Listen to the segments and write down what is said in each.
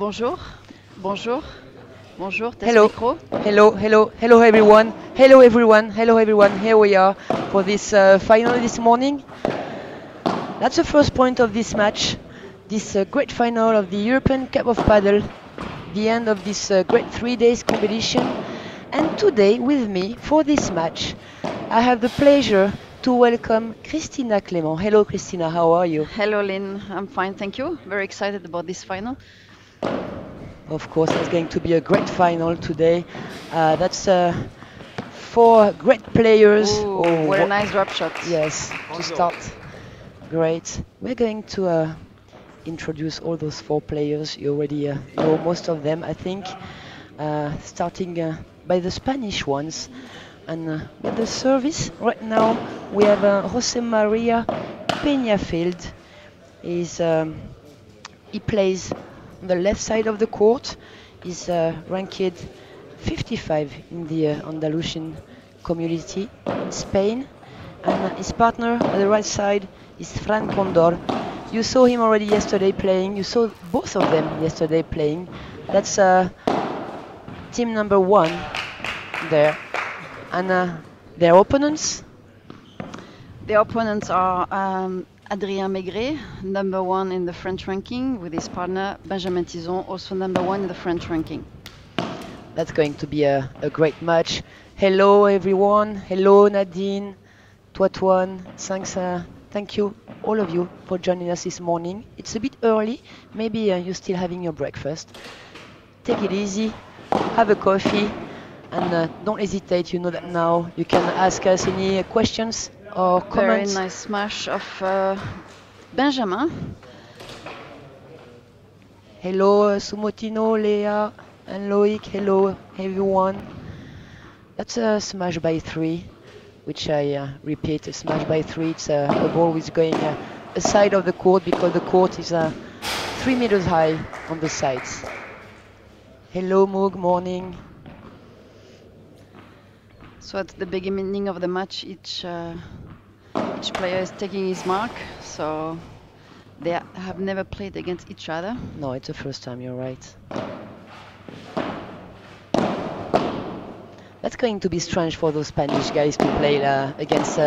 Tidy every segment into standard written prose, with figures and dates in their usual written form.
Bonjour, bonjour, bonjour, test Hello, micro. hello everyone, hello everyone, hello everyone. Here we are for this final this morning. That's the first point of this match, this great final of the European Cup of Paddle, the end of this great 3 days competition. And today with me for this match, I have the pleasure to welcome Christina Clément. Hello Christina, how are you? Hello Lynn, I'm fine, thank you. Very excited about this final. Of course, it's going to be a great final today. That's four great players. Ooh, Oh, what a nice drop shot. yes, to start. Great. We're going to introduce all those four players. You already know most of them, I think. Starting by the Spanish ones. And with the service, right now, we have Jose Maria Peñafield. He plays on the left side of the court. He's ranked 55 in the Andalusian community in Spain. And his partner at the right side is Fran Condor. You saw him already yesterday playing. You saw both of them yesterday playing. That's team number one there. And their opponents? The opponents are Adrien Maigret, number one in the French ranking, with his partner Benjamin Tison, also number one in the French ranking. That's going to be a great match. Hello everyone. Hello Nadine, Tuatuan. Thank you all of you for joining us this morning. It's a bit early. Maybe you're still having your breakfast. Take it easy. Have a coffee. And don't hesitate, you know that now. You can ask us any questions or Very comments. nice smash of Benjamin. Hello Sumotino, Leah, and Loic. Hello everyone. That's a smash by three, which I repeat, a smash by three. It's a ball which is going aside of the court because the court is 3 meters high on the sides. Hello Moog, morning. So at the beginning of the match, each player is taking his mark. So they have never played against each other. No, it's the first time, you're right. That's going to be strange for those Spanish guys to play against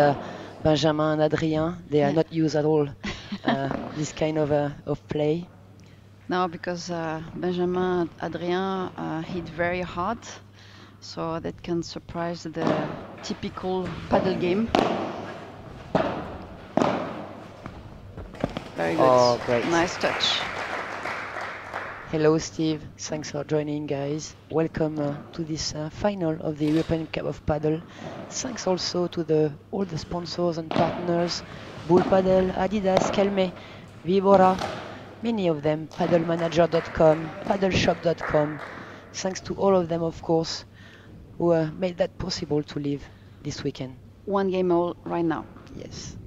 Benjamin and Adrien. They are not used at all this kind of play. No, because Benjamin Adrien hit very hard, so that can surprise the typical paddle game. Very good. Oh, great. Nice touch. Hello Steve, thanks for joining guys. Welcome to this final of the European Cup of Paddle. Thanks also to all the sponsors and partners, Bull Paddle, Adidas, Kelme, Vibora, many of them, paddlemanager.com, paddleshop.com. Thanks to all of them, of course, who made that possible to live this weekend. One game all right now. Yes.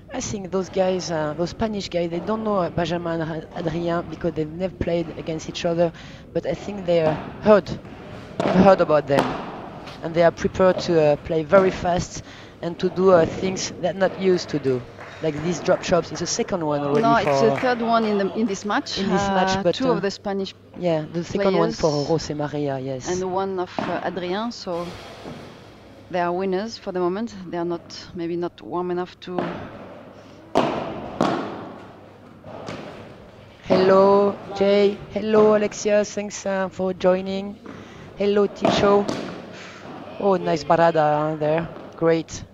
I think those guys, those Spanish guys, they don't know Benjamin and Adrien because they've never played against each other. But I think they've heard about them, and they are prepared to play very fast and to do things they're not used to do, like these drop shots. It's the second one already. No, it's the third one in this match. In this match, but two of the Spanish. Yeah, the second one for Jose Maria, yes. And one of Adrien. So they are winners for the moment. They are maybe not warm enough to. Hello Jay, hello Alexia, thanks for joining. Hello Ticho. Oh, nice Barada there, great.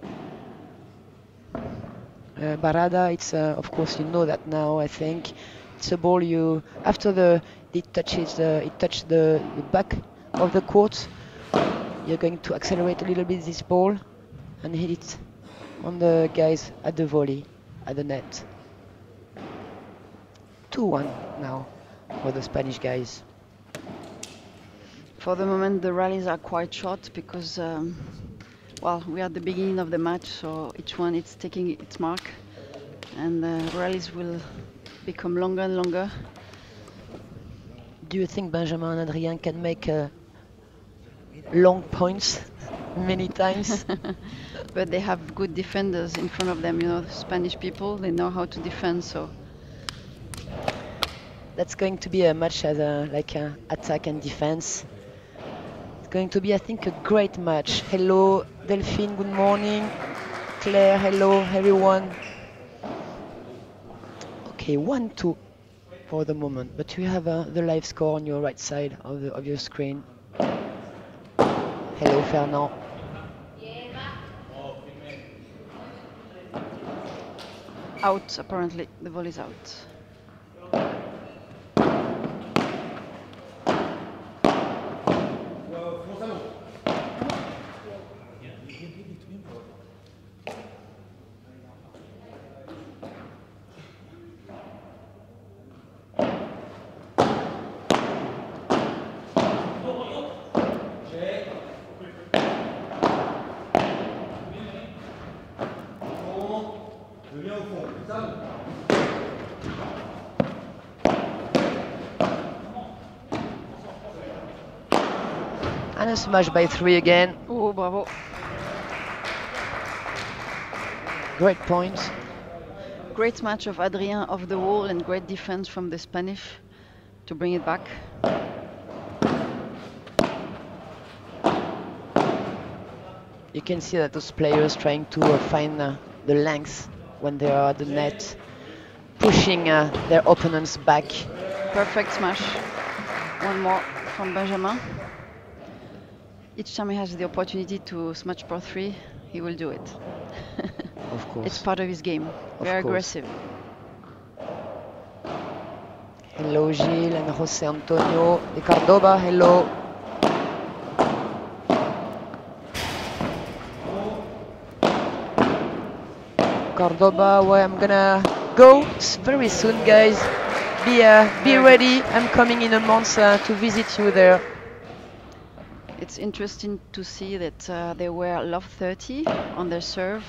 Barada, it's of course you know that now. I think it's a ball after it touched the back of the court. You're going to accelerate a little bit this ball and hit it on the guys at the volley, at the net. 2-1 now for the Spanish guys. For the moment, the rallies are quite short because, well, we are at the beginning of the match, so each one is taking its mark, and the rallies will become longer and longer. Do you think Benjamin and Adrien can make long points many times? But they have good defenders in front of them. You know, the Spanish people, they know how to defend. So That's going to be a match as like attack and defense. It's going to be, I think, a great match. Hello, Delphine. Good morning. Claire. Hello, everyone. Okay, 1-2 for the moment, but you have the live score on your right side of your screen. Hello, Fernand. out, apparently. The ball is out. And a smash by 3 again. Oh, bravo. Great point. Great match of Adrien off the wall and great defense from the Spanish to bring it back. You can see that those players trying to find the length when they are at the net, pushing their opponents back. Perfect smash. One more from Benjamin. Each time he has the opportunity to smash par 3, he will do it. Of course. It's part of his game. Very aggressive. Hello Gilles and José Antonio de Cordoba, hello. Cordoba, where I'm gonna go very soon, guys. Be ready. I'm coming in a month to visit you there. It's interesting to see that they were love 30 on their serve,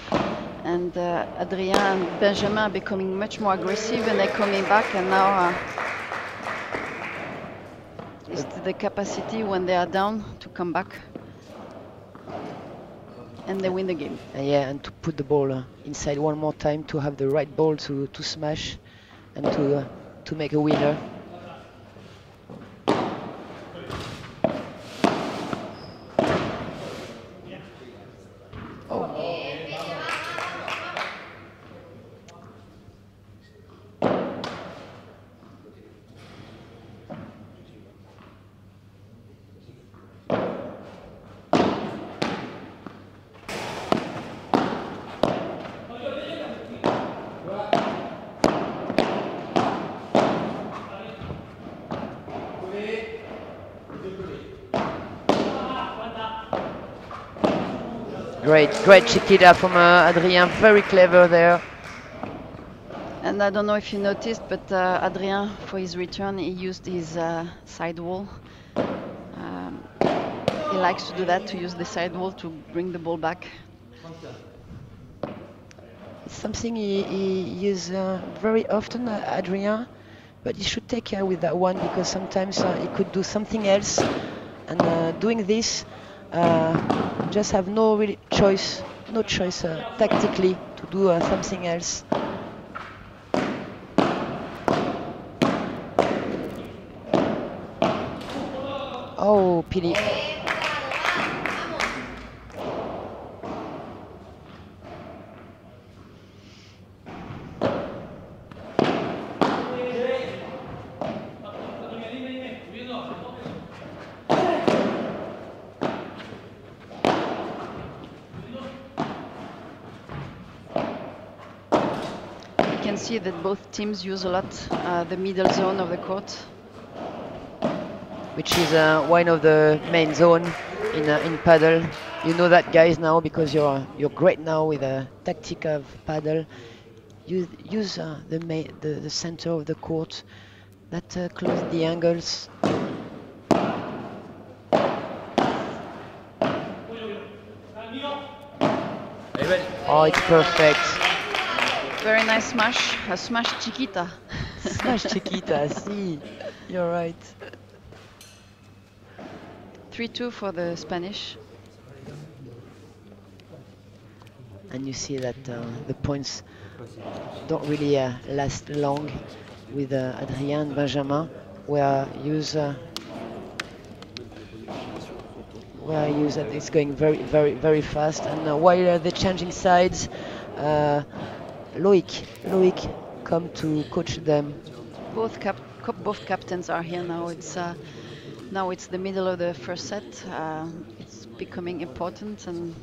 and Adrien and Benjamin are becoming much more aggressive, and they're coming back, and now it's the capacity when they are down to come back, and they win the game. Yeah, and to put the ball inside one more time, to have the right ball to smash and to make a winner. Great chiquita from Adrien, very clever there. And I don't know if you noticed, but Adrien, for his return, he used his side wall. He likes to do that, to use the side wall to bring the ball back. It's something he uses very often, Adrien, but he should take care with that one, because sometimes he could do something else, and doing this just have no choice tactically to do something else. Oh, pity. See that both teams use a lot the middle zone of the court, which is one of the main zone in paddle. You know that, guys, now, because you're great now with a tactic of paddle. Use the center of the court that close the angles. Oh, it's perfect. Very nice smash, a smash chiquita. Smash Chiquita, see. You're right. 3-2 for the Spanish. And you see that the points don't really last long with Adrien and Benjamin, where that it's going very fast. And while they're changing sides, Loic come to coach them. Both captains are here now. Now it's the middle of the first set. It's becoming important, and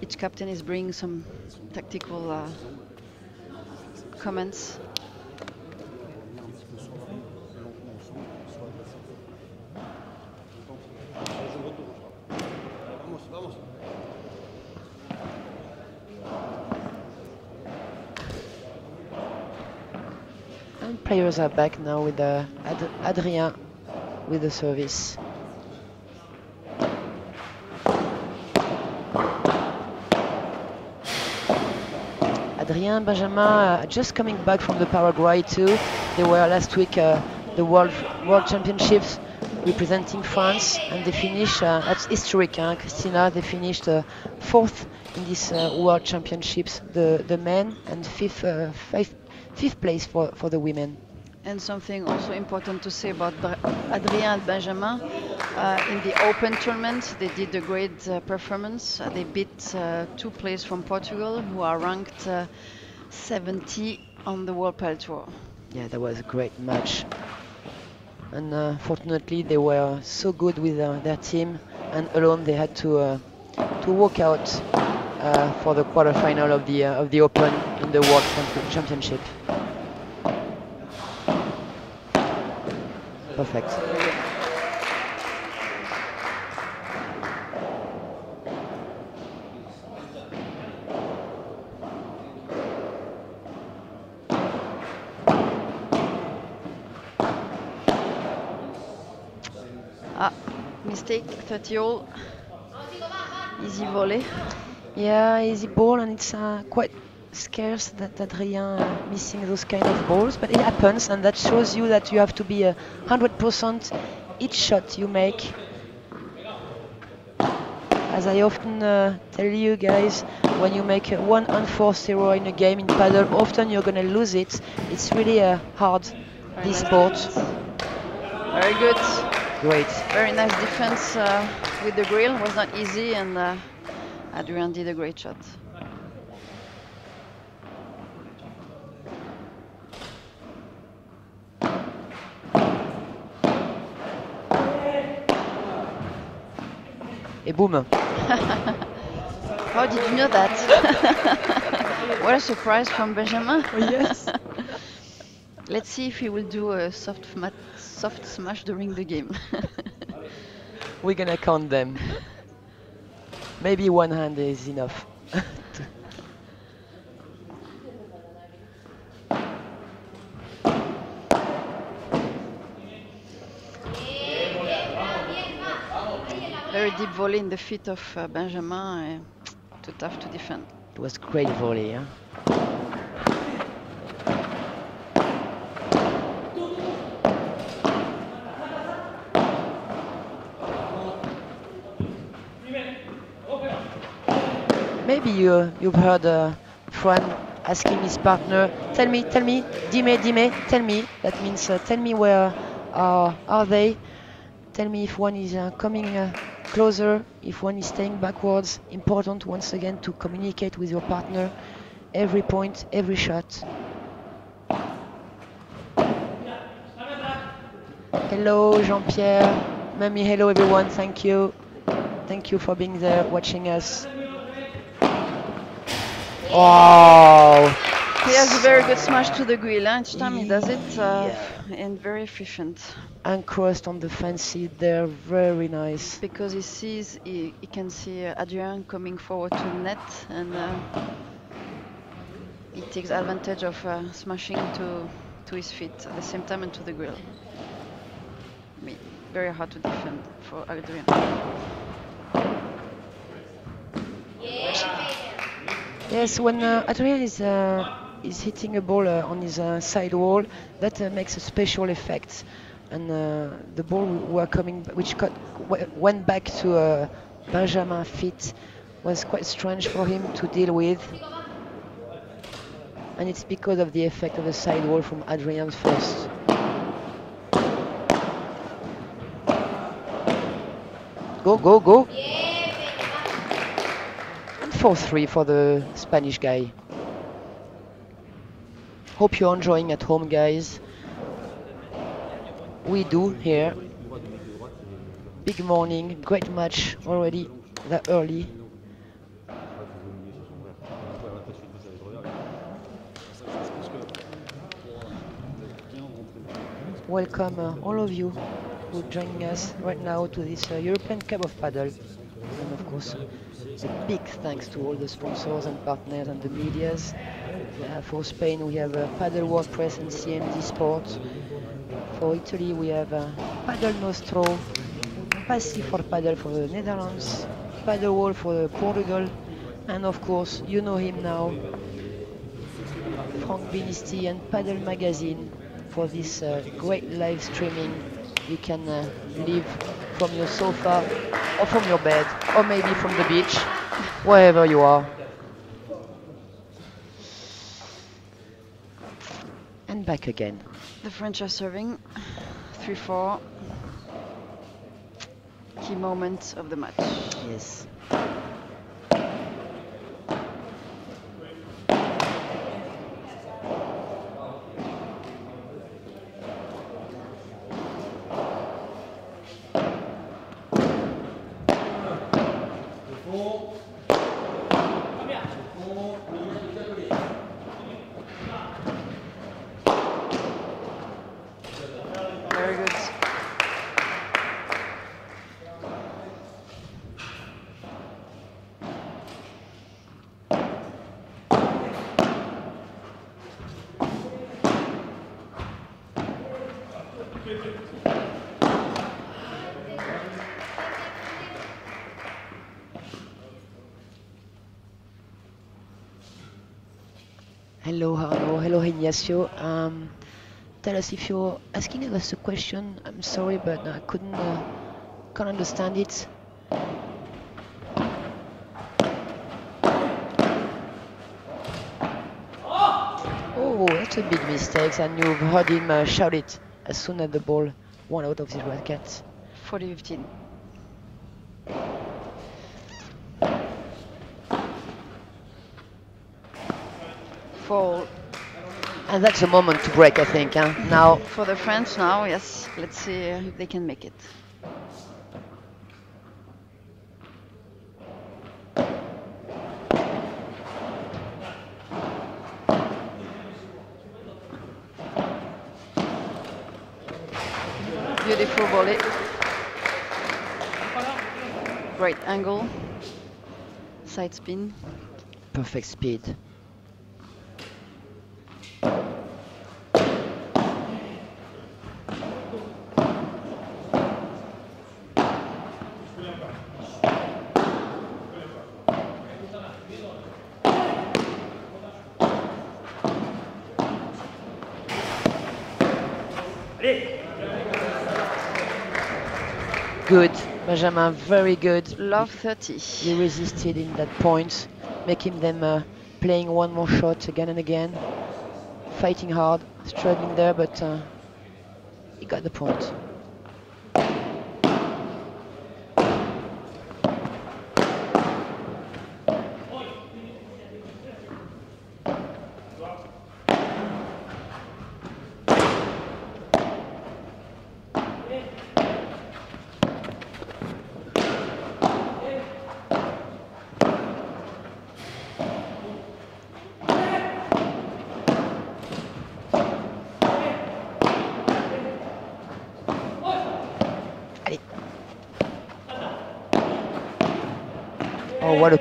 each captain is bringing some tactical comments. And players are back now with Adrien with the service. Adrien and Benjamin are just coming back from the Paraguay too. They were last week the World Championships representing France, and they finished, that's historic, Christina, they finished 4th in this World Championships, the men, and 5th place for the women. And something also important to say about Adrien and Benjamin, in the Open tournament they did a great performance. They beat 2 players from Portugal who are ranked 70 on the World Padel Tour. Yeah, that was a great match. And fortunately they were so good with their team, and alone they had to walk out for the quarterfinal of the Open in the World Championship. Perfect. Mistake, 30 all. Easy volley. Yeah, easy ball, and it's quite scarce that Adrien missing those kind of balls, but it happens, and that shows you that you have to be 100% each shot you make. As I often tell you guys, when you make one unforced error in a game in paddle, often you're gonna lose it. It's really hard, this sport. Very good. Great. Very nice defense with the grill. Was not easy, and Adrien did a great shot. Et boom. How did you know that? What a surprise from Benjamin. Oh, yes. Let's see if he will do a soft smash during the game. We're gonna count them. Maybe one hand is enough. Very deep volley in the feet of Benjamin. Too tough to defend. It was great volley, yeah. Maybe you've heard Fran asking his partner, tell me, dime, tell me. That means tell me where are they. Tell me if one is coming closer, if one is staying backwards. Important once again to communicate with your partner every point, every shot. Hello Jean-Pierre, Mamie, hello everyone, thank you. Thank you for being there, watching us. Oh! He has a very good smash to the grill. Each time he does it, and very efficient. Uncrossed on the fancy there, very nice. Because he sees, he can see Adrien coming forward to the net, and he takes advantage of smashing to his feet at the same time and to the grill. I mean, very hard to defend for Adrien. Yes, when Adrien is is hitting a ball on his side wall that makes a special effect, and the ball were coming, went back to Benjamin feet, was quite strange for him to deal with, and it's because of the effect of the side wall from Adrian's first. Go, go, go! And 4-3 for the Spanish guy. Hope you're enjoying at home, guys. We do here. Big morning, great match already that early. Welcome all of you who are joining us right now to this European Cup of Paddle. And of course, a big thanks to all the sponsors and partners and the medias. For Spain, we have Paddle WordPress and CMD Sports. For Italy, we have Paddle Nostro, Passi for Paddle for the Netherlands, Paddle Wall for Portugal, and of course, you know him now, Frank Binisti and Paddle Magazine for this great live streaming. You can live from your sofa or from your bed or maybe from the beach, wherever you are. And back again. The French are serving 3-4. Key moment of the match. Yes. Very good. Hello, Arnaud. Hello, Ignacio. Tell us if you're asking us a question. I'm sorry, but I can't understand it. Oh, that's a big mistake, and you've heard him shout it as soon as the ball went out of his racket. 40-15. Fall. And that's a moment to break, I think. Now, For the French now, yes. Let's see if they can make it. Beautiful volley. Great angle. Side spin. perfect speed. Good, Benjamin, very good. Love 30. He resisted in that point, making them playing one more shot again and again. Fighting hard, struggling there, but he got the point. Oh, what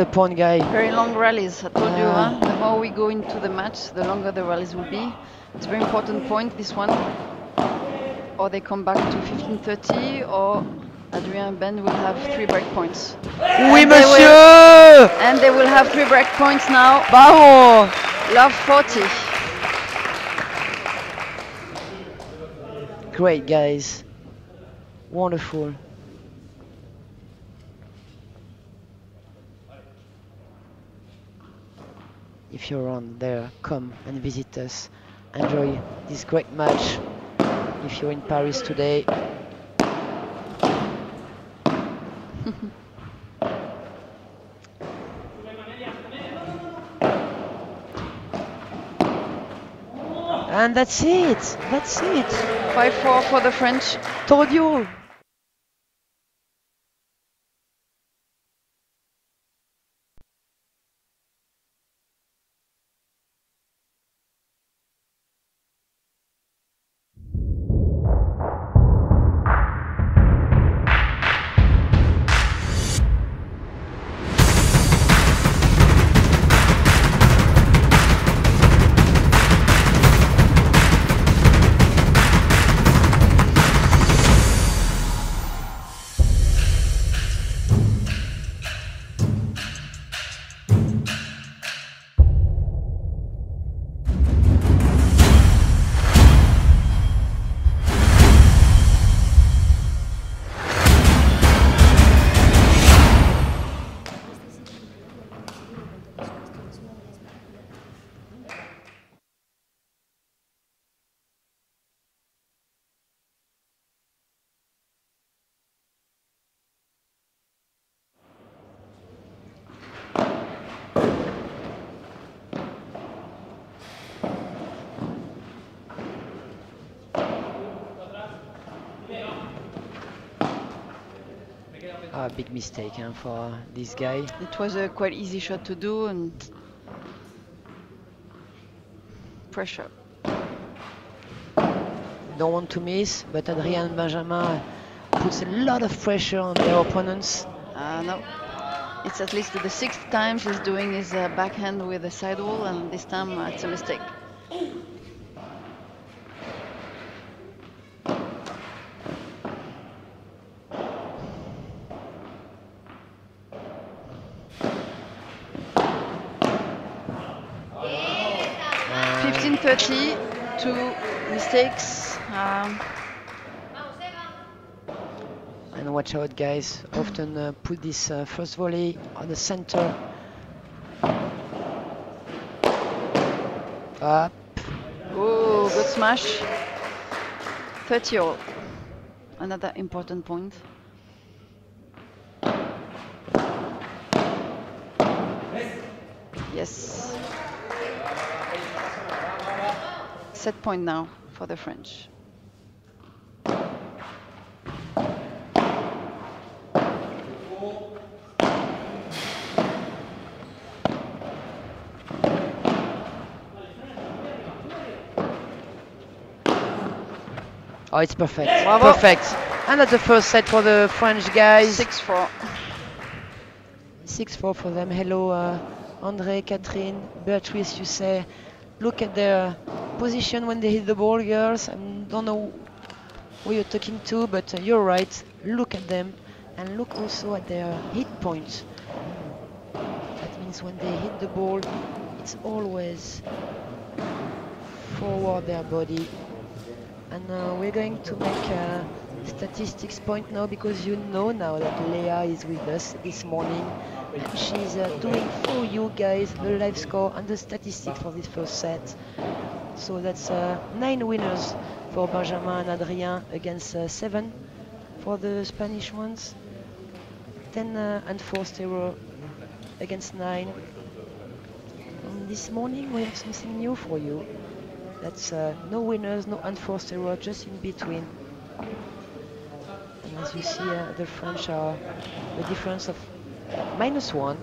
a point, guy. Very long rallies, I told you, huh? The more we go into the match, the longer the rallies will be. It's a very important point, this one. Or they come back to 15-30, or Adrien and Ben will have 3 break points. Oui, monsieur! And they will have 3 break points now. Bravo! Love 40. Great, guys. Wonderful. If you're around there, come and visit us. Enjoy this great match. If you're in Paris today. And that's it. That's it. 5-4 for the French. Told you. Big mistake for this guy. It was a quite easy shot to do and pressure. Don't want to miss, but Adrien and Benjamin puts a lot of pressure on their opponents. No, it's at least the 6th time she's doing his backhand with a sidewall, and this time it's a mistake. Uh, 15-30, 2 mistakes. And watch out, guys. Often put this first volley on the center. Up. Oh, good smash. 30-all. Another important point. Yes. Set point now for the French. Oh, it's perfect. Bravo. Perfect. And that's the first set for the French guys. 6-4. 6-4 for them. Hello, André, Catherine, Beatrice, you say. Look at their position when they hit the ball, girls. I don't know who you're talking to, but you're right. Look at them. And look also at their hit point. That means when they hit the ball, it's always forward their body. And we're going to make a statistics point now, because you know now that Leah is with us this morning. And she's doing for you guys the live score and the statistics for this first set. So that's 9 winners for Benjamin and Adrien against 7 for the Spanish ones. 10 unforced error against 9. And this morning we have something new for you. That's no winners, no unforced error, just in between. And as you see, the French are the difference of -1,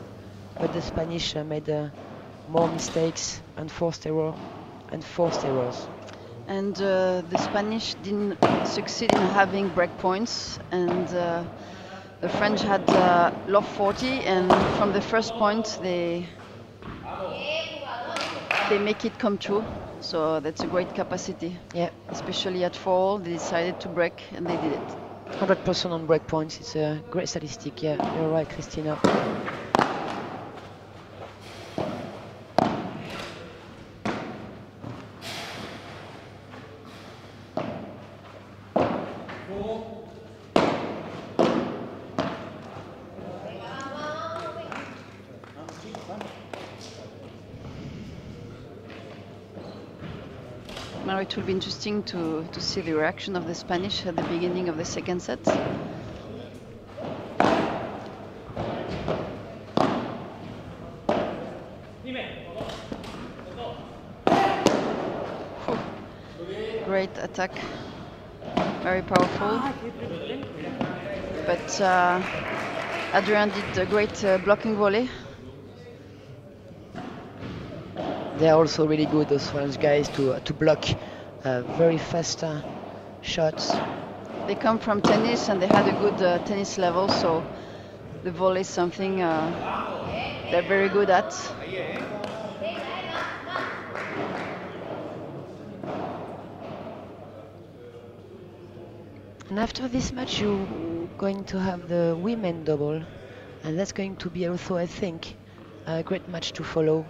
but the Spanish made more mistakes, unforced error, and forced errors. And the Spanish didn't succeed in having breakpoints, and the French had love 40, and from the first point they make it come true. So that's a great capacity. Yeah. Especially at 4, they decided to break, and they did it. 100% on breakpoints. It's a great statistic. Yeah, you're right, Christina. Now it will be interesting to see the reaction of the Spanish at the beginning of the second set. Great attack, very powerful. But Adrien did a great blocking volley. They're also really good, those French guys, to block very fast shots. They come from tennis and they had a good tennis level, so the volley is something they're very good at. And after this match, you're going to have the women double, and that's going to be also, I think, a great match to follow.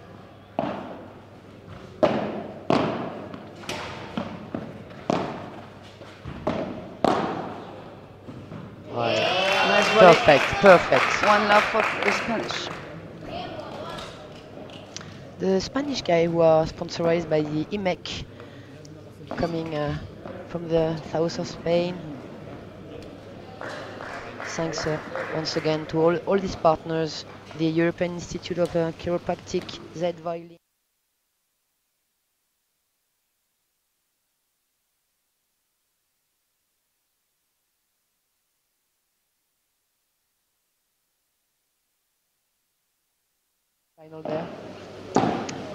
Nice volley. Perfect, perfect. One love for the Spanish. The Spanish guy who are sponsored by the IMEC, coming from the south of Spain. Thanks once again to all these partners, the European Institute of Chiropractic, Z Violin. Final there.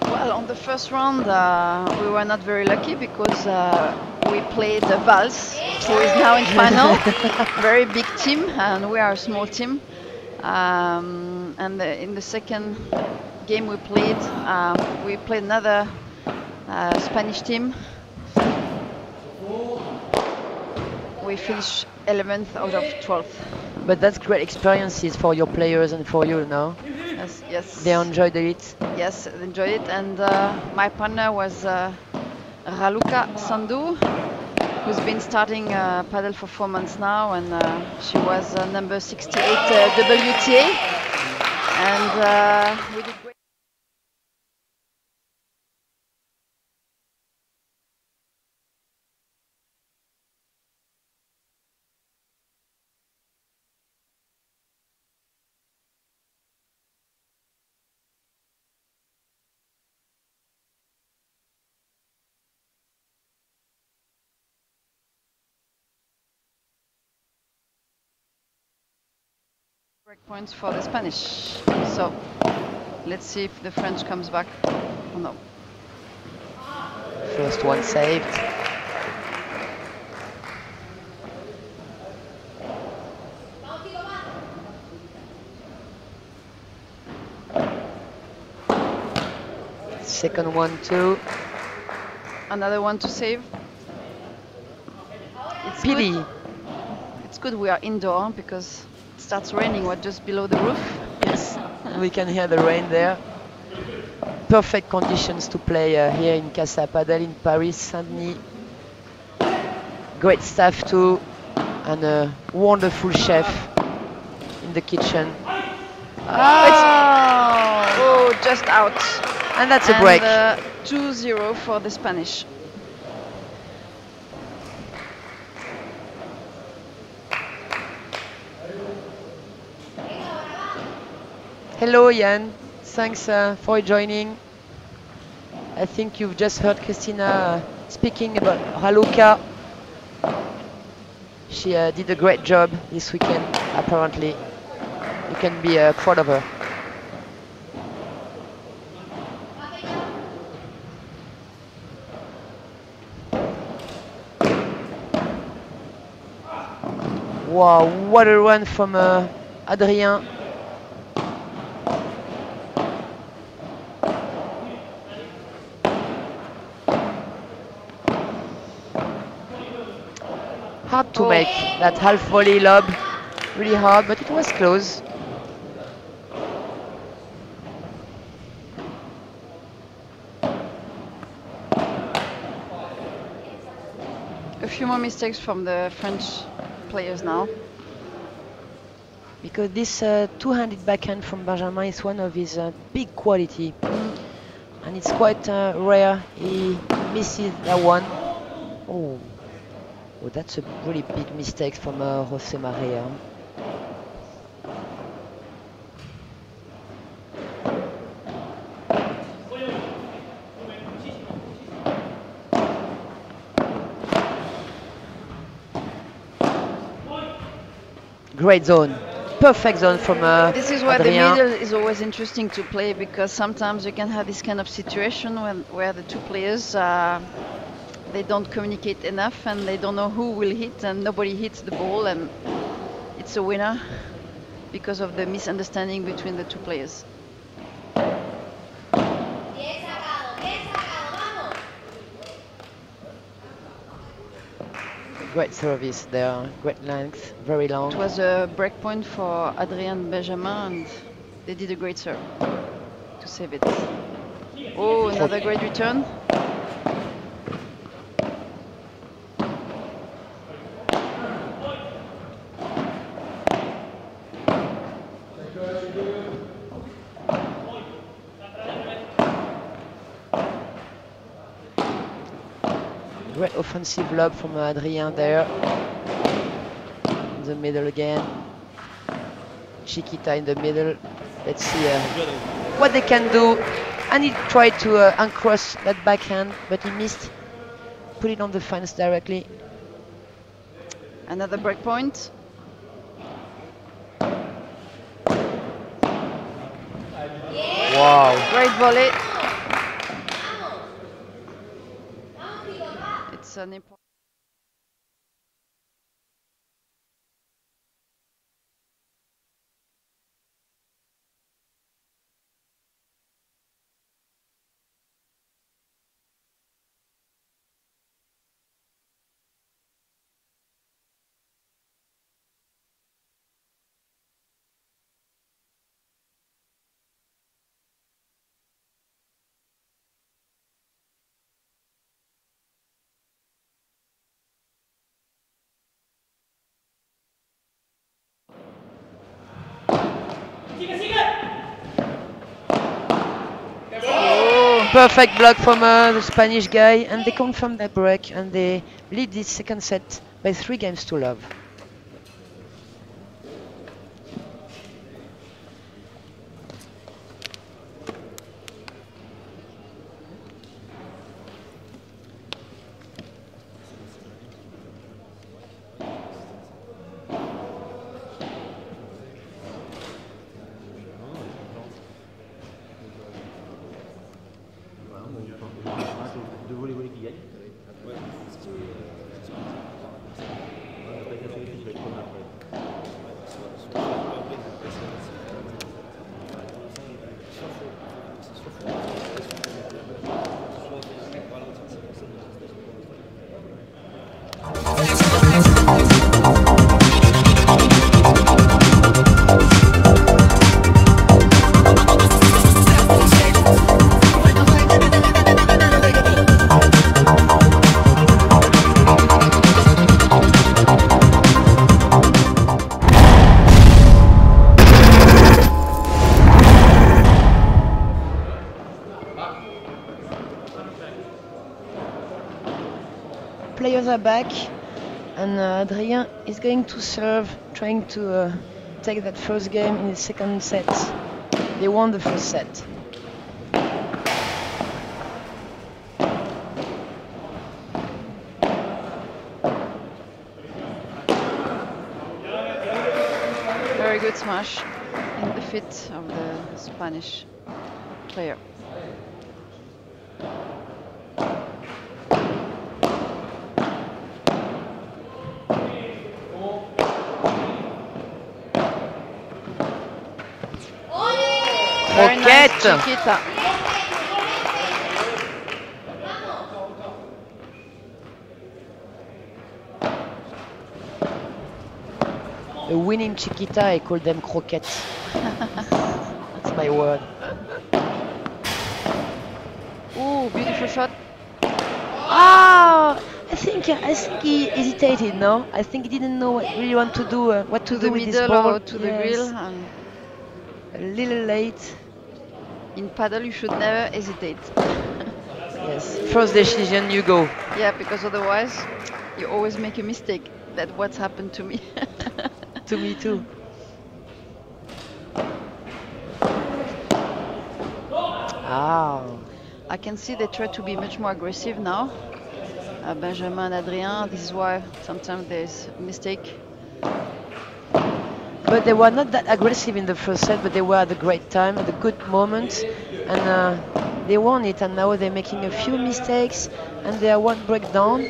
Well, on the first round, we were not very lucky because we played Valls, who is now in final. Very big team, and we are a small team. And in the second game we played another Spanish team. We finished 11th out of 12th. But that's great experiences for your players and for you now. Yes, yes. They enjoyed it. Yes, they enjoyed it. And my partner was Raluca Sandu, who's been starting paddle for 4 months now, and she was number 68 WTA. And we did great. Break points for the Spanish. So let's see if the French comes back or no. First one saved. Second one too. Another one to save. It's Pili. good. It's good we are indoor because it starts raining. We're just below the roof. Yes, we can hear the rain there. Perfect conditions to play here in Casa Padel in Paris, Saint-Denis. Great staff too, and a wonderful chef in the kitchen. Oh, just out. And that's a break. 2-0 for the Spanish. Hello, Jan. Thanks for joining. I think you've just heard Christina speaking about Raluca. She did a great job this weekend, apparently. You can be proud of her. Wow, what a run from Adrien. Hard to make that half volley lob, really hard, but it was close. A few more mistakes from the French players now. Because this two-handed backhand from Benjamin is one of his big quality. And it's quite rare he misses that one. Oh, that's a really big mistake from Jose Maria. Great zone, perfect zone from This is where Adrien. the middle is always interesting to play, because sometimes you can have this kind of situation where the two players they don't communicate enough and they don't know who will hit, and nobody hits the ball, and it's a winner because of the misunderstanding between the two players. Great service there, great length, very long. It was a break point for Adrien and Benjamin, and they did a great serve to save it. Oh, another great return. Great offensive lob from Adrien there. In the middle again. Chiquita in the middle. Let's see what they can do. And he tried to uncross that backhand, but he missed. Put it on the fence directly. Another break point. Wow. Great volley. It's an important. Perfect block from the Spanish guy, and they confirm their break, and they lead this second set by 3-0. Players are back, and Adrien is going to serve, trying to take that first game in the second set. They won the first set. Very good smash in the feet of the Spanish player. Very nice, Chiquita. The winning Chiquita, I call them croquettes. That's my word. Ooh, beautiful shot. Ah, I think he hesitated. No, I think he didn't know what really want to do, what to To do the with this middle ball. or to the grill. Yes, And a little late. in paddle, you should never hesitate. Yes, first decision, you go. Yeah, because otherwise you always make a mistake. That's what's happened to me. To me too. Ah, I can see they try to be much more aggressive now. Benjamin and Adrien, this is why sometimes there's a mistake. but they were not that aggressive in the first set, but they were at a great time, at a good moment, and they won it. And now they're making a few mistakes, and they are one breakdown.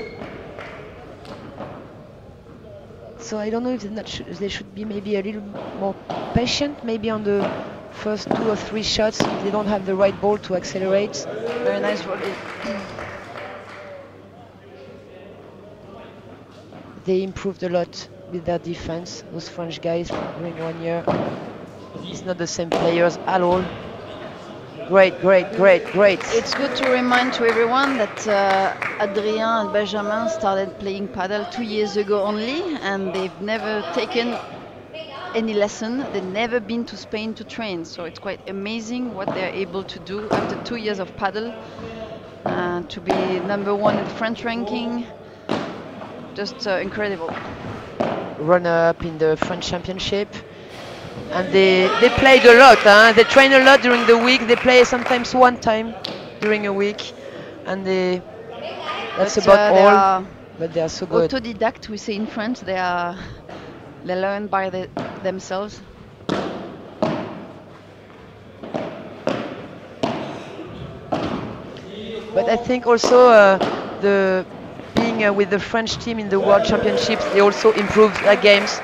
So I don't know if they should be maybe a little more patient, maybe on the first 2 or 3 shots, if they don't have the right ball to accelerate. Very nice volley. They improved a lot with their defense, those French guys during 1 year. It's not the same players at all. Great, great, great, great. It's good to remind to everyone that Adrien and Benjamin started playing paddle 2 years ago only, and they've never taken any lesson. They've never been to Spain to train, so it's quite amazing what they're able to do after 2 years of paddle, to be #1 in the French ranking. Just incredible. Runner-up in the French Championship. And they played a lot, huh? They train a lot during the week. They play sometimes 1 time during a week, and that's But, about they all. are But they are so good. Autodidact, we say in French. They learn by themselves. But I think also the being with the French team in the World Championships, they also improved their games.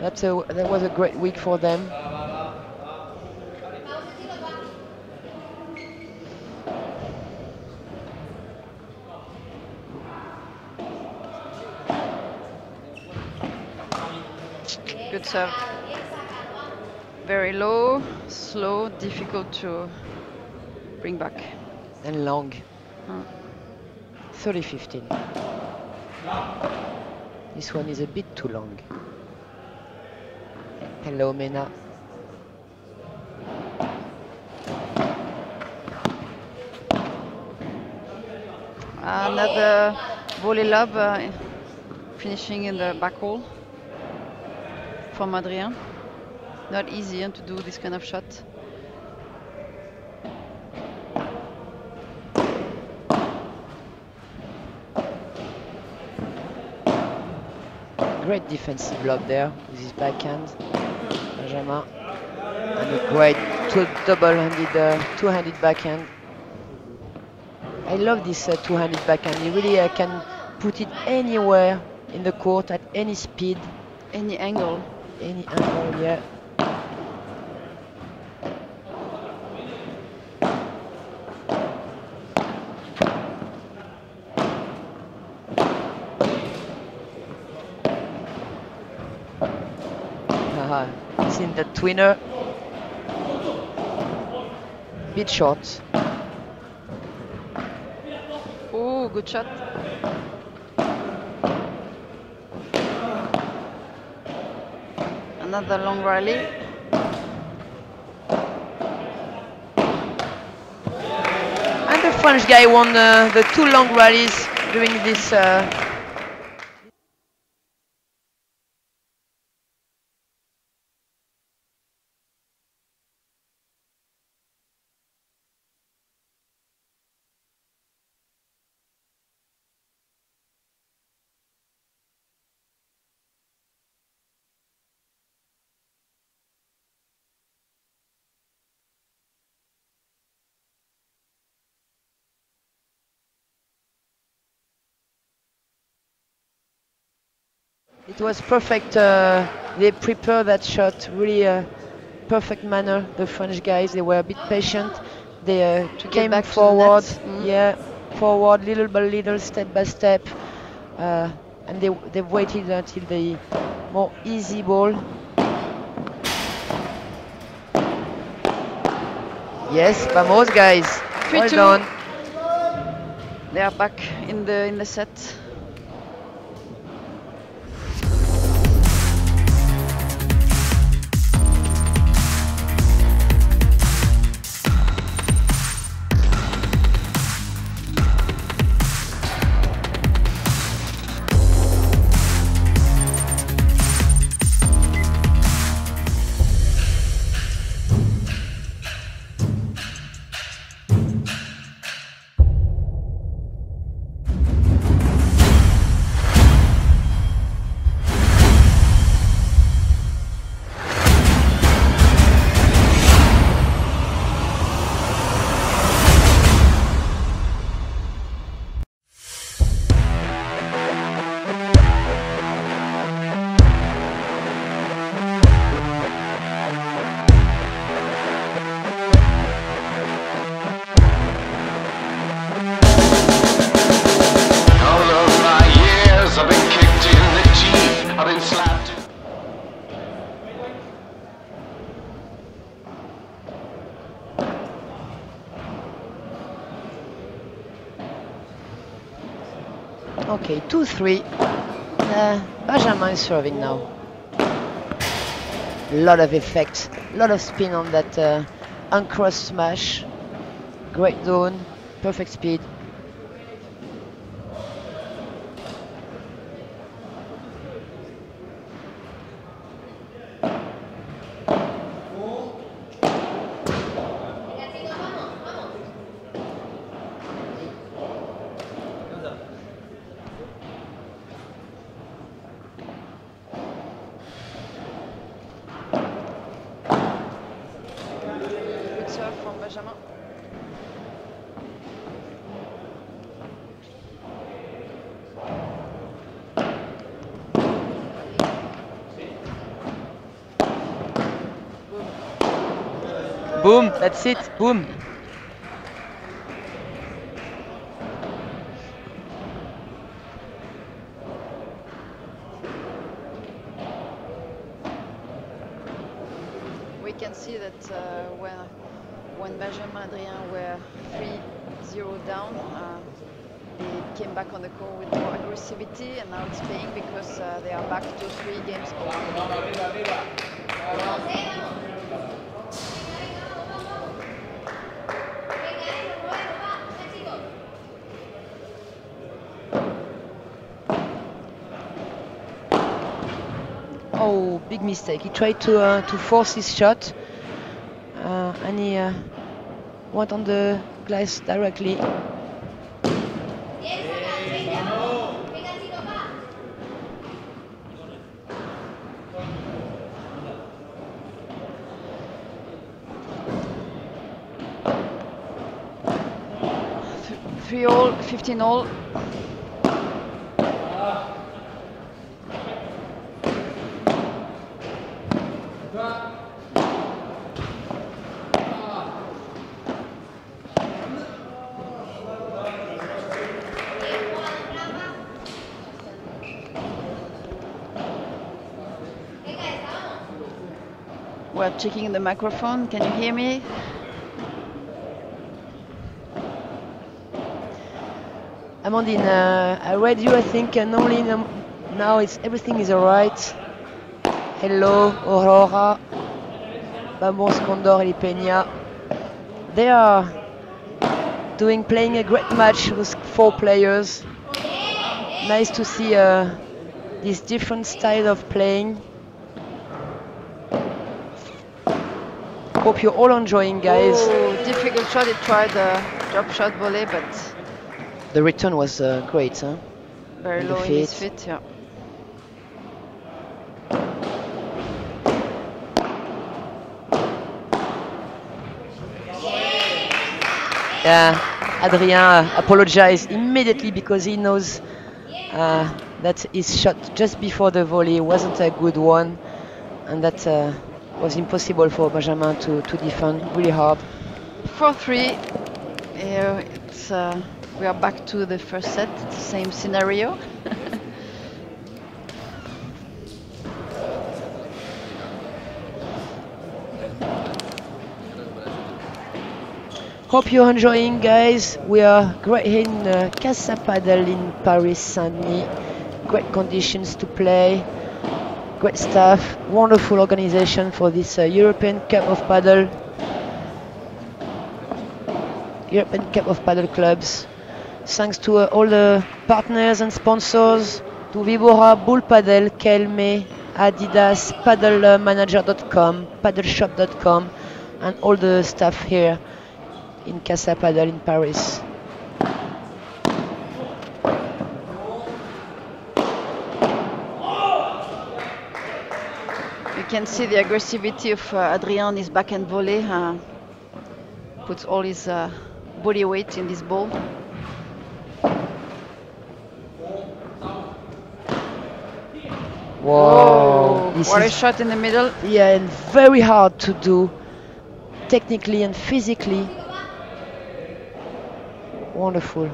That was a great week for them. Good serve. Very low, slow, difficult to bring back. And long. Huh. 30-15. This one is a bit too long. Hello, Mena. Another volley lob, finishing in the back hole from Adrien. Not easy to do this kind of shot. Great defensive block there with his backhand, Benjamin, and a great two-handed backhand. I love this two-handed backhand. You really can put it anywhere in the court at any speed, any angle. Any angle, yeah. Seen the twinner. Bit short. Oh, good shot. Another long rally. And the French guy won the 2 long rallies during this. It was perfect. They prepared that shot really perfect manner. The French guys, they were a bit patient. They came back forward, yeah, forward little by little, step by step, and they waited until the more easy ball. Yes, vamos guys, well done. They are back in the set. Okay, 2-3. Benjamin is serving now. Lot of effect, lot of spin on that uncross smash. Great zone, perfect speed. Good serve from Benjamin. Boom, that's it, boom. We can see that when Benjamin and Adrien were 3-0 down, they came back on the court with more aggressivity, and now it's paying because they are back to 3 games over. Oh, big mistake. He tried to force his shot and he went on the glass directly. Three all, 15 all. We're checking the microphone. Can you hear me? Amandine, I read you, I think, normally now everything is alright. Hello, Aurora, Vamos, Condor, and Peña. They are playing a great match with 4 players. Nice to see this different style of playing. Hope you're all enjoying, guys. Oh, difficult shot. He tried a drop shot volley, but the return was great, huh? very low in his feet. Yeah. Adrien apologized immediately because he knows that his shot just before the volley wasn't a good one, and that was impossible for Benjamin to defend really hard. 4-3. We are back to the first set. It's the same scenario. Hope you're enjoying, guys. We are great here in Casa Padel in Paris, Saint-Denis. Great conditions to play. Great staff. Wonderful organization for this European Cup of Padel. European Cup of Padel clubs. Thanks to all the partners and sponsors, to Vibora, Bull Padel, Kelme, Adidas, padelmanager.com, padelshop.com, and all the staff here in Casa Padel in Paris. You can see the aggressivity of Adrien, his backhand volley. Puts all his body weight in this ball. Whoa! What a shot in the middle. Yeah, and very hard to do, technically and physically. Wonderful.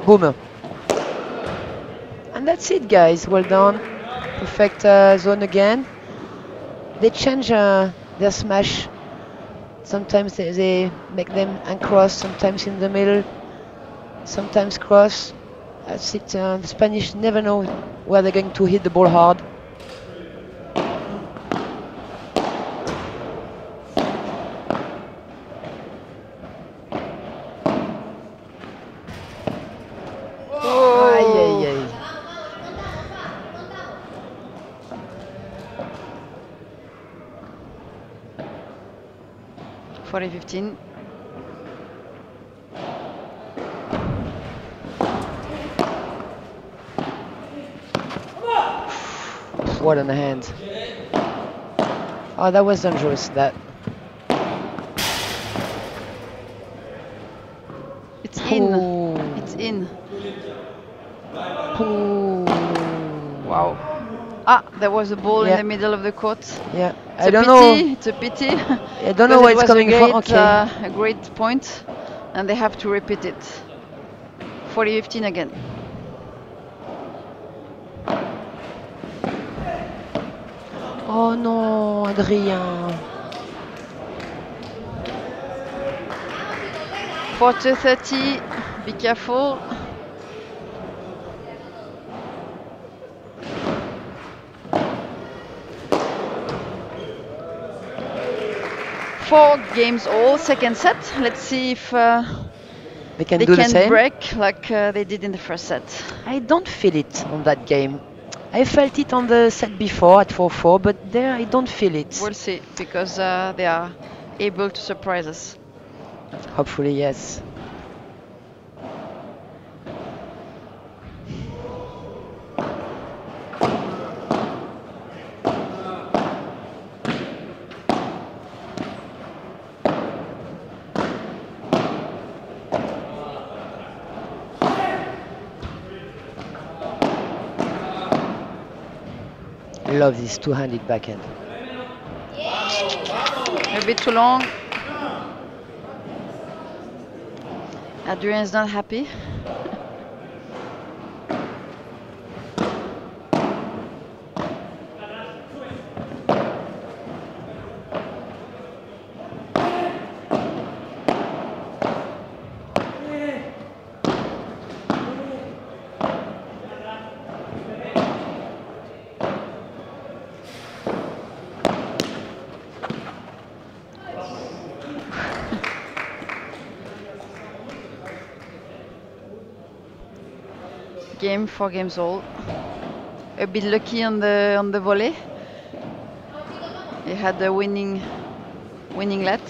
Boom. And that's it, guys. Well done. Perfect zone again. They change their smash. Sometimes they make them uncross, sometimes in the middle, sometimes cross. That's it. The Spanish never know where they're going to hit the ball hard. Aye, aye, aye. Forty 15. What on the hand. Oh, that was dangerous, that. It's in. Ooh. It's in. Ooh. Wow. Ah, there was a ball in Yeah. the middle of the court. Yeah, It's I a don't pity. know. It's a pity. I don't know where it's coming from. Okay. A great point, and they have to repeat it. 40-15 again. Oh no, Adrien. 40-30. Be careful. Four games all, second set. Let's see if They can they do the can same. break like they did in the first set. I don't feel it on that game. I felt it on the set before at 4-4, but there I don't feel it. We'll see, because they are able to surprise us. Hopefully, yes. Love this two-handed backhand. A bit too long. Adrien is not happy. Game, 4 games all. A bit lucky on the volley. He had the winning let.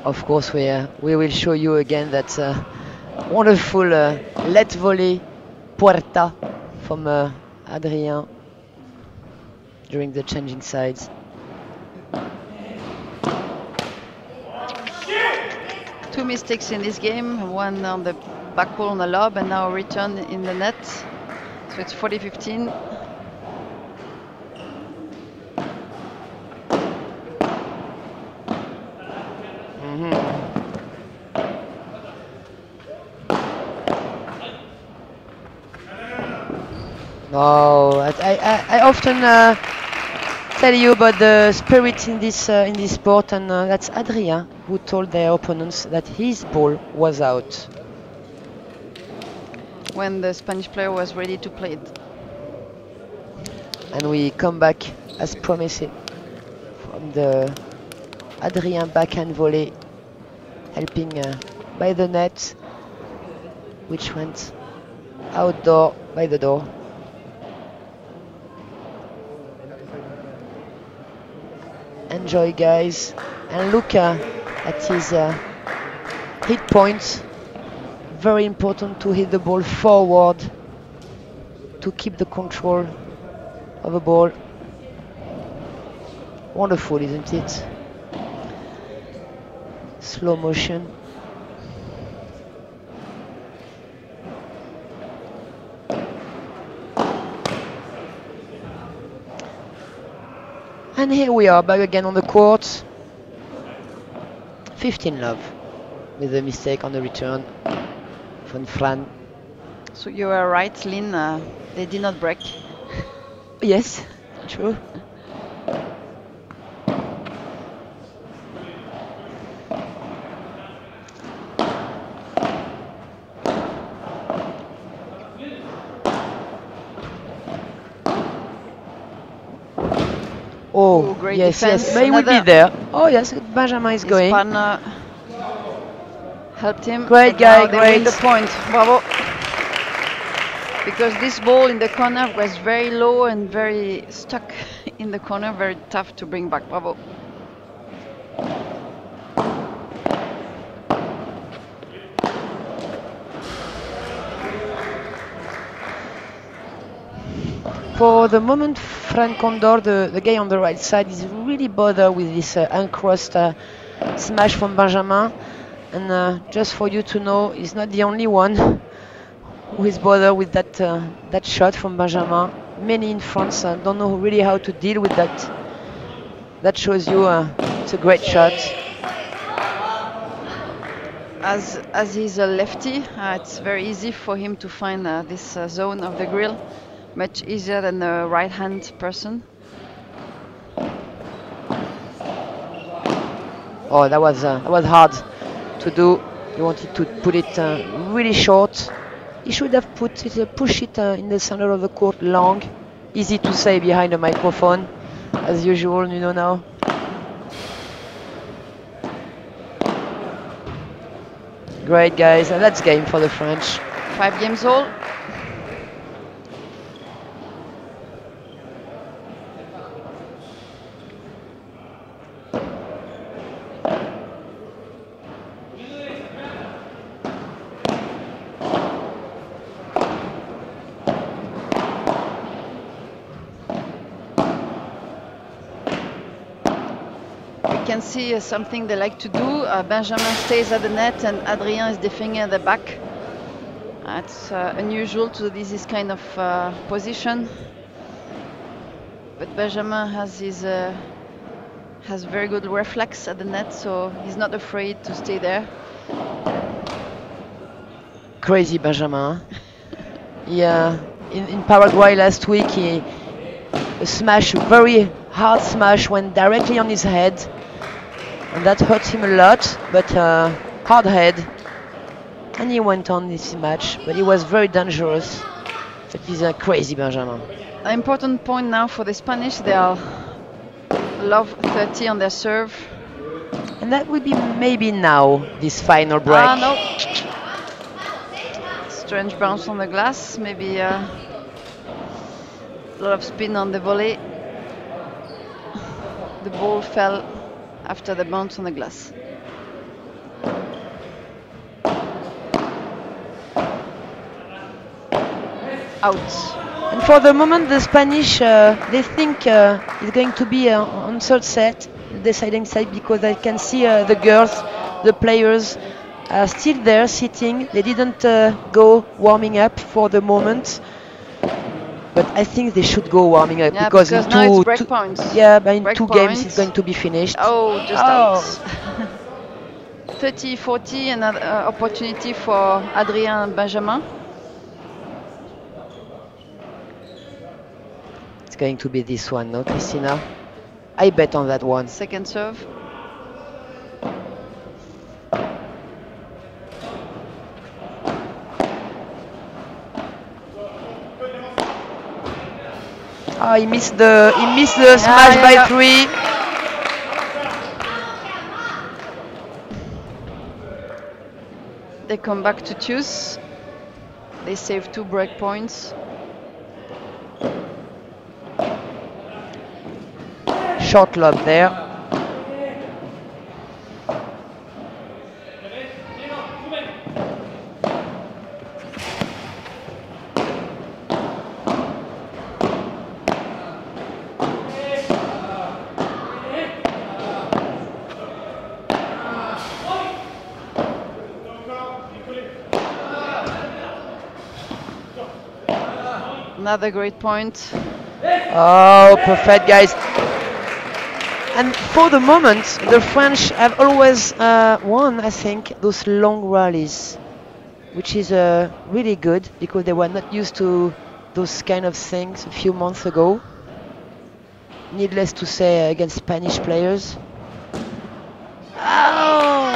Of course, we will show you again that wonderful let volley puerta from Adrien during the changing sides. Two mistakes in this game, one on the back wall on the lob and now a return in the net. So it's 40-15. Oh, I often tell you about the spirit in this sport, and that's Adrien who told their opponents that his ball was out. When the Spanish player was ready to play it. And we come back as promised from the Adrien backhand volley, helping by the net, which went outdoor by the door. Enjoy, guys, and look at his hit points. Very important to hit the ball forward to keep the control of the ball. Wonderful, isn't it? Slow motion. And here we are back again on the court. 15-love with a mistake on the return from Fran. So you are right, Lynn. They did not break. Yes, true. Oh, great yes, defense. yes, but he will be there. Oh, yes, Benjamin is His going. partner helped him. Great but guy, now they great. win the point. Bravo. Because this ball in the corner was very low and very stuck in the corner, very tough to bring back. Bravo. For the moment, Fran Condor, the guy on the right side, is really bothered with this uncrossed smash from Benjamin. And just for you to know, he's not the only one who is bothered with that shot from Benjamin. Many in France don't know really how to deal with that. That shows you it's a great shot. As he's a lefty, it's very easy for him to find this zone of the grill. Much easier than a right-hand person. Oh, that was hard to do. He wanted to put it really short. He should have pushed it in the center of the court long. Easy to say behind a microphone, as usual, you know now. Great, guys, and that's game for the French. 5 games all. Can see something they like to do. Benjamin stays at the net and Adrien is defending at the back. It's unusual to do this kind of position, but Benjamin has very good reflex at the net, so he's not afraid to stay there. Crazy Benjamin. Yeah, in Paraguay last week, a very hard smash went directly on his head. And that hurt him a lot, but hard head. And he went on this match, but he was very dangerous. But he's a crazy Benjamin. An important point now for the Spanish, they are love 30 on their serve. And that will be maybe now, this final break. No. Strange bounce on the glass, maybe a lot of spin on the volley. The ball fell after the bounce on the glass. Out. And for the moment, the Spanish, they think it's going to be on third set, deciding set, because I can see the girls, the players, are still there sitting. They didn't go warming up for the moment. But I think they should go warming up, because in now it's break points. Yeah, but in break 2 games it's going to be finished. Oh, just out. 30-40, another opportunity for Adrien and Benjamin. It's going to be this one, no, Christina? I bet on that one. Second serve. Oh, he missed the smash by 3. They come back to choose. They save 2 break points. Short lob there. Another great point. Oh, perfect, guys. And for the moment, the French have always won, I think, those long rallies, which is really good because they were not used to those kind of things a few months ago. Needless to say, against Spanish players. Oh!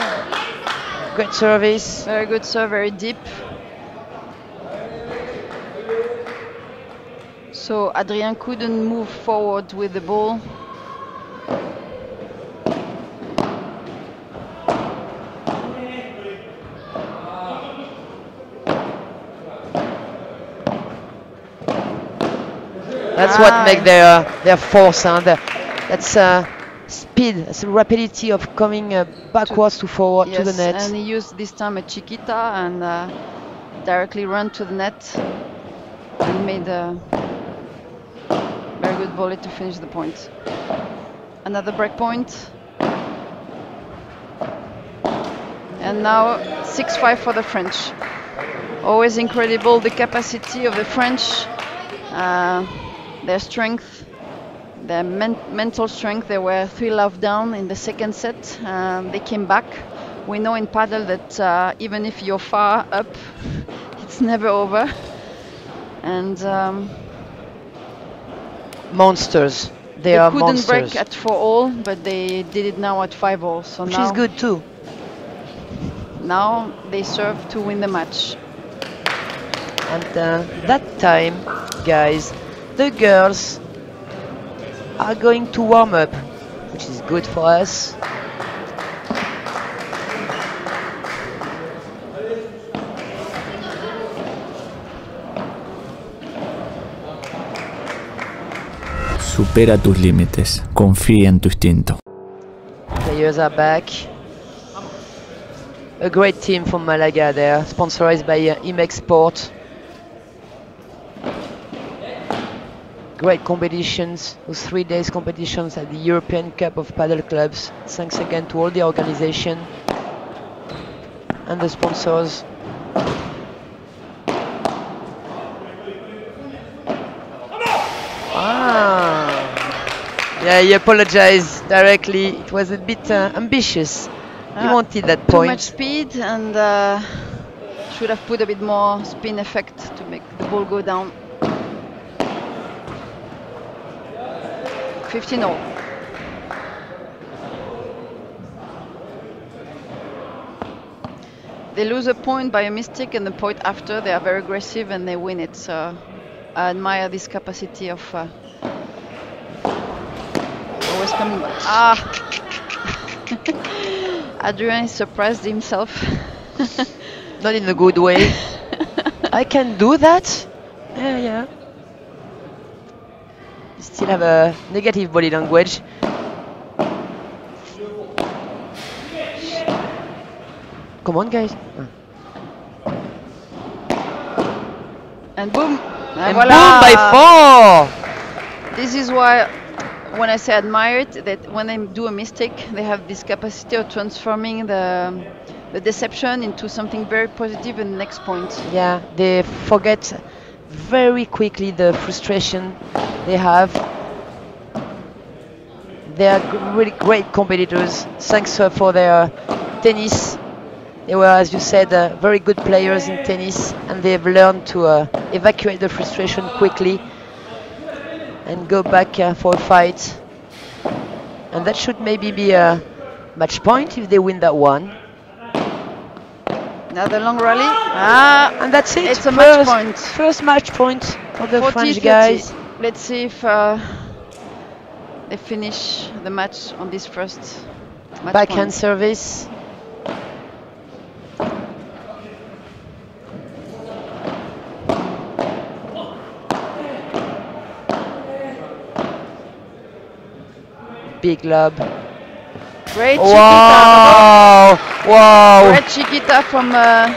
Great service. Very good serve, very deep. So Adrien couldn't move forward with the ball. That's what makes their force, and that's speed, that's rapidity of coming backwards to forward to the net. And he used this time a Chiquita and directly run to the net and made a very good volley to finish the point. Another break point. And now 6-5 for the French. Always incredible the capacity of the French, their strength, their mental strength. They were 3 love down in the second set. They came back. We know in paddle that even if you're far up, it's never over. And monsters. They are couldn't monsters. break at 4-all, but they did it now at 5-all. So which now is good too. Now they serve to win the match. And that time, guys, the girls are going to warm up, which is good for us. Supera tus límites. Confía en tu instinto. Players are back. A great team from Malaga there, sponsored by Imex Sport. Great competitions, those 3 days competitions at the European Cup of Paddle Clubs. Thanks again to all the organization and the sponsors. Yeah, he apologized directly. It was a bit ambitious. He wanted that point. Too much speed and should have put a bit more spin effect to make the ball go down. 15-all. They lose a point by a mistake, and the point after they are very aggressive and they win it. So I admire this capacity of always coming back. Adrien surprised himself. Not in a good way. I can do that? Yeah. You still have a negative body language. Come on, guys. And boom. And boom by 4. This is why when I say admire it, that when they do a mistake, they have this capacity of transforming the deception into something very positive in the next point. Yeah, they forget very quickly the frustration they have. They are really great competitors. Thanks for their tennis. They were, as you said, very good players in tennis, and they've learned to evacuate the frustration quickly. and go back for a fight. And that should maybe be a match point if they win that one. Another long rally. And that's it. It's a match point. First match point for the 40, French 30. guys. Let's see if they finish the match on this first match Backhand point. service. Big lob. Great Wow! chiquita. Wow! Great chiquita from the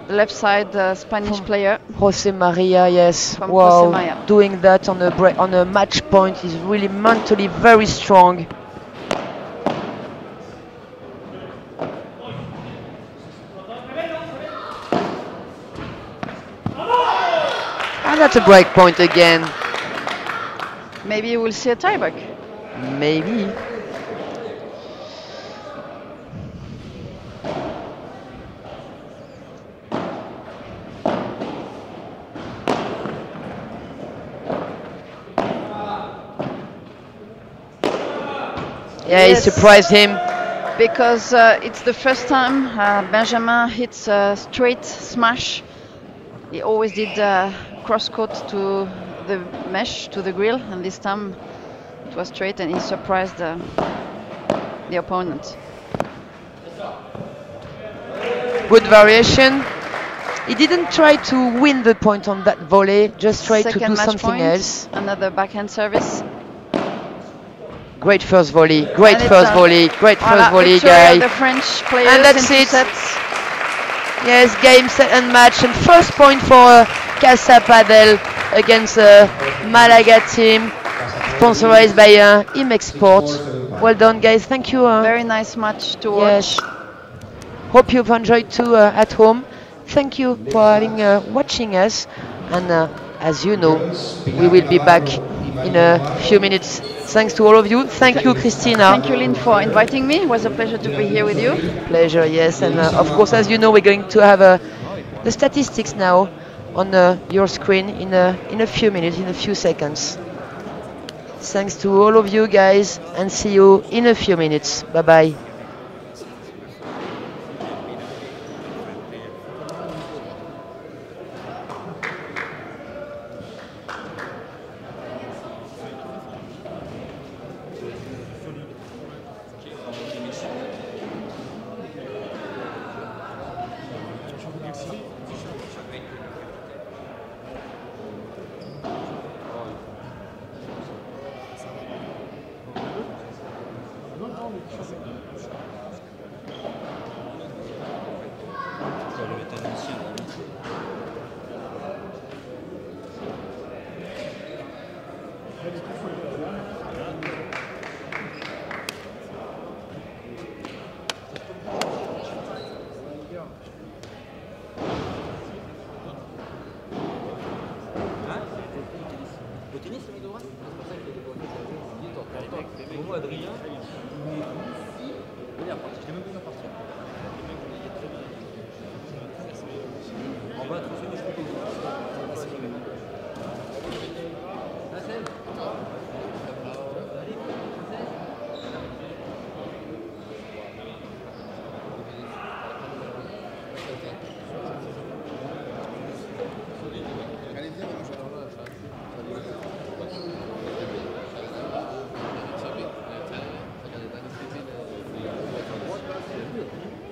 left side Spanish player. Jose Maria, yes. From Wow! Jose Maria. Doing that on a match point is really mentally very strong. And that's a break point again. Maybe we'll see a tieback. Maybe. Yeah, Yes. he surprised him. Because it's the first time Benjamin hits a straight smash. He always did cross-court to the mesh, to the grill, and this time it was straight, and he surprised the opponent. Good variation. He didn't try to win the point on that volley, just tried to Second do match something point, else. Another backhand service. Great first volley, great And it's first a- volley, great Voilà, first volley, victory of guy. the French players And that's in two it. sets. Yes, game, set and match. And first point for Casa Padel against the Malaga team, sponsored by Imex Sport. Well done, guys. Thank you. Very nice match to watch. Yes. Hope you've enjoyed too at home. Thank you for having watching us. And as you know, we will be back in a few minutes. Thanks to all of you. Thank you, Christina. Thank you, Lynn, for inviting me. It was a pleasure to be here with you. Pleasure, yes. And of course, as you know, we're going to have the statistics now on your screen in a few minutes, in a few seconds. Thanks to all of you guys, and see you in a few minutes. Bye-bye.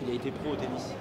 Il a été pro au tennis.